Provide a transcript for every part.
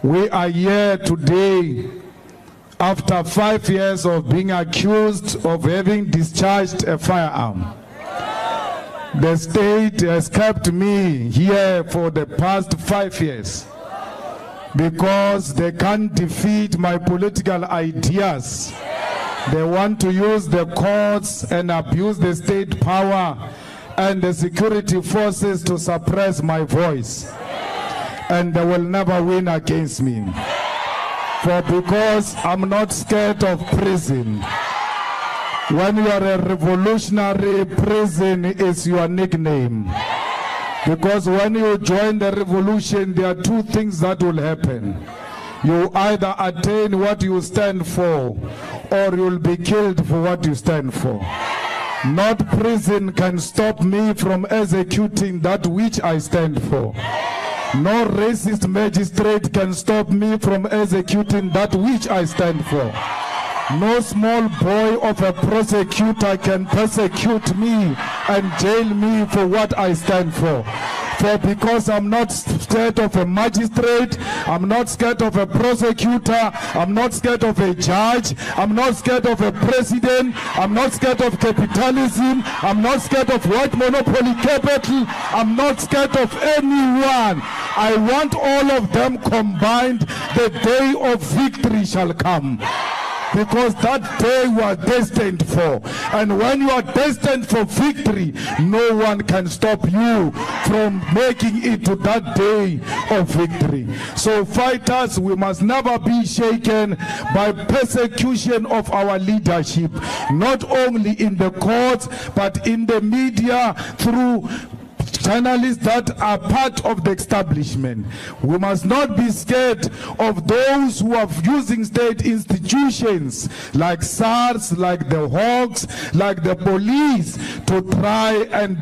We are here today after 5 years of being accused of having discharged a firearm. The state has kept me here for the past 5 years because they can't defeat my political ideas. They want to use the courts and abuse the state power and the security forces to suppress my voice. And they will never win against me. Because I'm not scared of prison. When you are a revolutionary, prison is your nickname. Because when you join the revolution, there are two things that will happen. You either attain what you stand for, or you'll be killed for what you stand for. Not prison can stop me from executing that which I stand for. No racist magistrate can stop me from executing that which I stand for. No small boy of a prosecutor can persecute me and jail me for what I stand for. For because I'm not scared of a magistrate, I'm not scared of a prosecutor, I'm not scared of a judge, I'm not scared of a president, I'm not scared of capitalism, I'm not scared of white monopoly capital, I'm not scared of anyone. I want all of them combined. The day of victory shall come. Because that day we are destined for. And when you are destined for victory, no one can stop you from making it to that day of victory. So fighters, we must never be shaken by persecution of our leadership, not only in the courts, but in the media, through journalists that are part of the establishment. We must not be scared of those who are using state institutions like SARS, like the Hawks, like the police to try and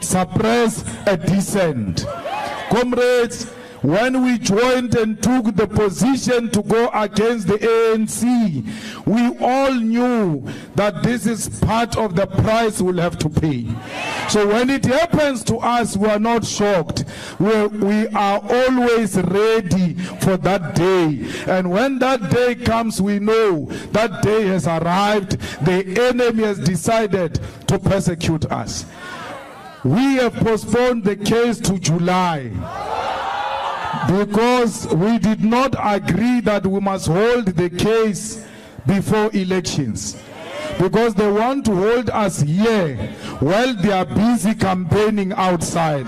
suppress a dissent. Comrades, when we joined and took the position to go against the ANC, we all knew that this is part of the price we'll have to pay. So when it happens to us, we are not shocked. We are always ready for that day. And when that day comes, we know that day has arrived. The enemy has decided to persecute us. We have postponed the case to July, because we did not agree that we must hold the case before elections. Because they want to hold us here while they are busy campaigning outside.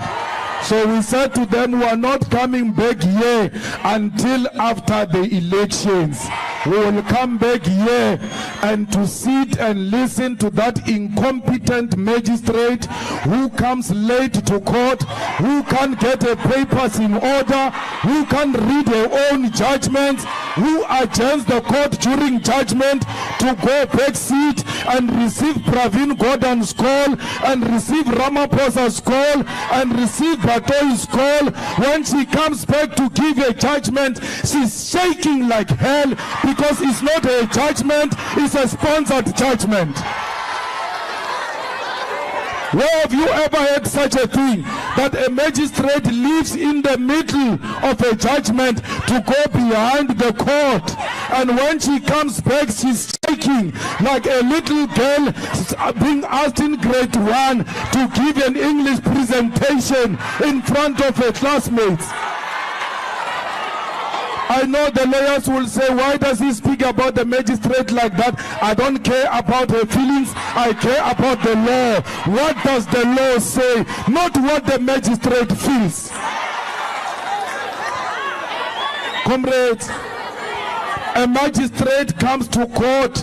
So we said to them, we are not coming back here until after the elections. We will come back here and to sit and listen to that incompetent magistrate who comes late to court, who can't get her papers in order, who can't read her own judgments, who adjourns the court during judgment to go back seat and receive Pravin Gordhan's call and receive Ramaphosa's call and receive Batoi's call. When she comes back to give a judgment, she's shaking like hell, because it's not a judgment, it's a sponsored judgment. Where have you ever heard such a thing? That a magistrate lives in the middle of a judgment to go behind the court. And when she comes back, she's shaking like a little girl being asked in grade 1 to give an English presentation in front of her classmates. I know the lawyers will say, why does he speak about the magistrate like that? I don't care about her feelings, I care about the law. What does the law say? Not what the magistrate feels. Comrades, a magistrate comes to court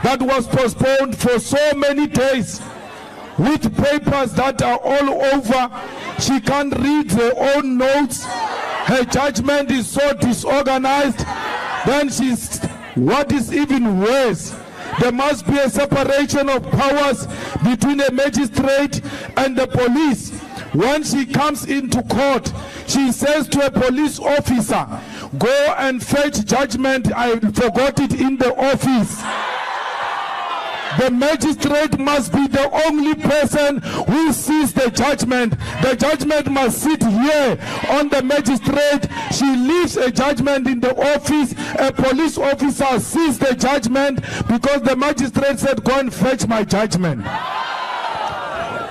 that was postponed for so many days with papers that are all over. She can't read her own notes. Her judgment is so disorganized. Then what is even worse, there must be a separation of powers between a magistrate and the police. When she comes into court, she says to a police officer, go and fetch judgment, I forgot it in the office. The magistrate must be the only person who sees the judgment. The judgment must sit here on the magistrate. She leaves a judgment in the office. A police officer sees the judgment because the magistrate said, go and fetch my judgment.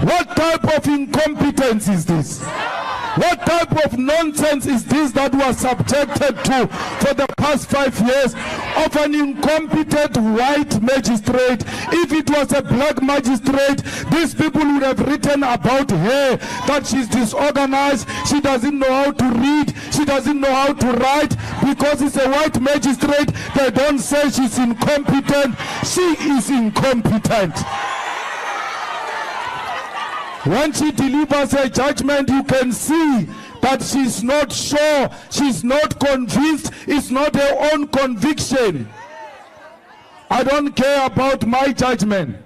What type of incompetence is this? What type of nonsense is this that was subjected to for the past 5 years of an incompetent white magistrate? If it was a black magistrate, these people would have written about her that she's disorganized, she doesn't know how to read, she doesn't know how to write. Because it's a white magistrate, they don't say she's incompetent. She is incompetent. When she delivers her judgment, you can see that she's not sure, she's not convinced, it's not her own conviction. I don't care about my judgment.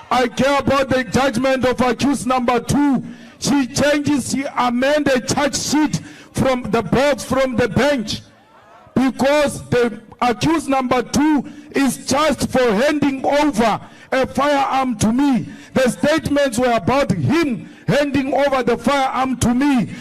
I care about the judgment of accused number 2. She amends the charge sheet from the box, from the bench, because the accused number 2 is charged for handing over a firearm to me. The statements were about him handing over the firearm to me.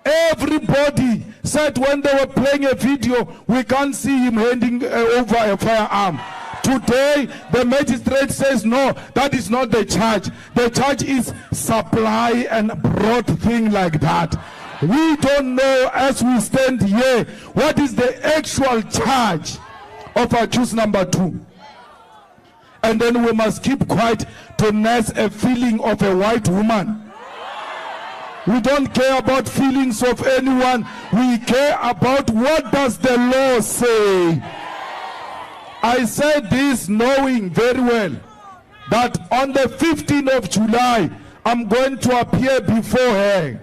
Everybody said when they were playing a video, we can't see him handing over a firearm. Today, the magistrate says, no, that is not the charge. The charge is supply and brought thing like that. We don't know as we stand here what is the actual charge of accused number 2. And then we must keep quiet to nurse a feeling of a white woman. We don't care about feelings of anyone. We care about what does the law say. I said this knowing very well that on the 15th of July, I'm going to appear before her.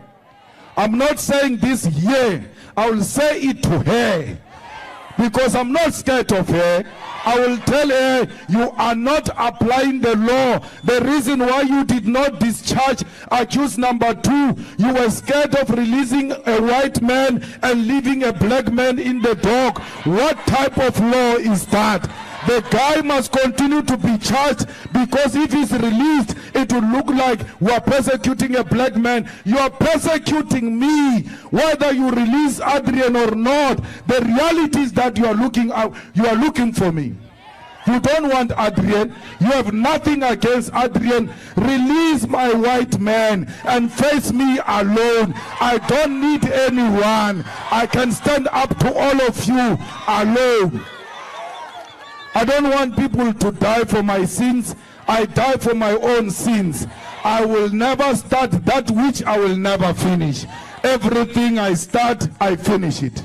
I'm not saying this here. I will say it to her. Because I'm not scared of her. I will tell her, you are not applying the law. The reason why you did not discharge accused number 2, you were scared of releasing a white man and leaving a black man in the dock. What type of law is that? The guy must continue to be charged, because if he's released, it will look like we are persecuting a black man. You are persecuting me, whether you release Adrian or not. The reality is that you are looking for me. You don't want Adrian. You have nothing against Adrian. Release my white man and face me alone. I don't need anyone. I can stand up to all of you alone. I don't want people to die for my sins. I die for my own sins. I will never start that which I will never finish. Everything I start, I finish it.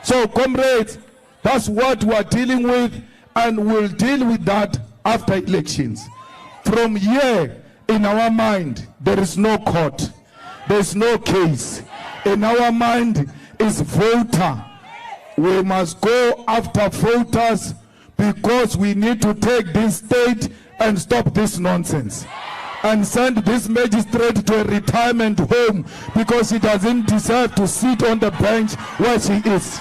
So, comrades, that's what we're dealing with, and we'll deal with that after elections. From here, in our mind, there is no court. There's no case. In our mind is voter. We must go after voters, because we need to take this state and stop this nonsense and send this magistrate to a retirement home, because he doesn't deserve to sit on the bench where she is.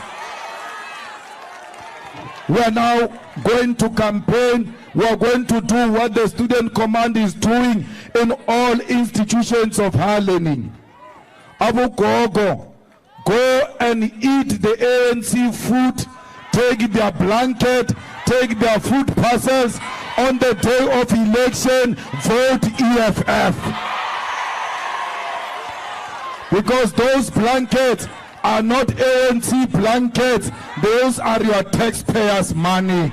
We are now going to campaign. We are going to do what the student command is doing in all institutions of higher learning. Abu Gogo, go and eat the ANC food, take their blanket, take their food parcels. On the day of election, vote EFF. Because those blankets are not ANC blankets. Those are your taxpayers' money.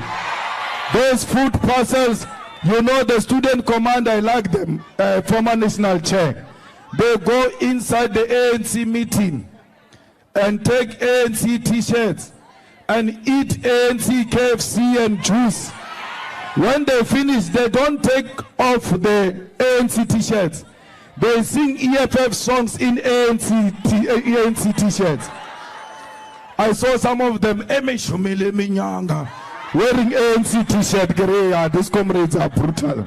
Those food parcels, you know, the student command, I like them, former national chair. They go inside the ANC meeting and take ANC t-shirts and eat ANC KFC and juice. When they finish, they don't take off the ANC t-shirts. They sing EFF songs in ANC t-shirts. I saw some of them wearing ANC t-shirt. These comrades are brutal.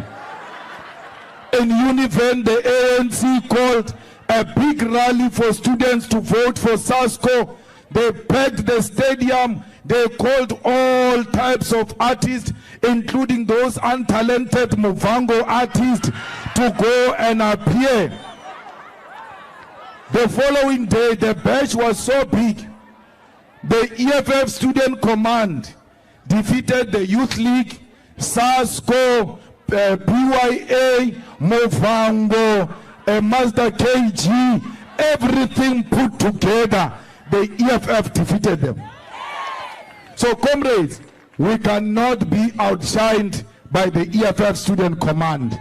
In Univen, the ANC called a big rally for students to vote for SASCO. They packed the stadium. They called all types of artists, including those untalented Muvhango artists, to go and appear. The following day, the bash was so big, the EFF Student Command defeated the Youth League, SASCO, BYA, Muvhango, Master KG, everything put together, the EFF defeated them. So comrades, we cannot be outshined by the EFF Student Command.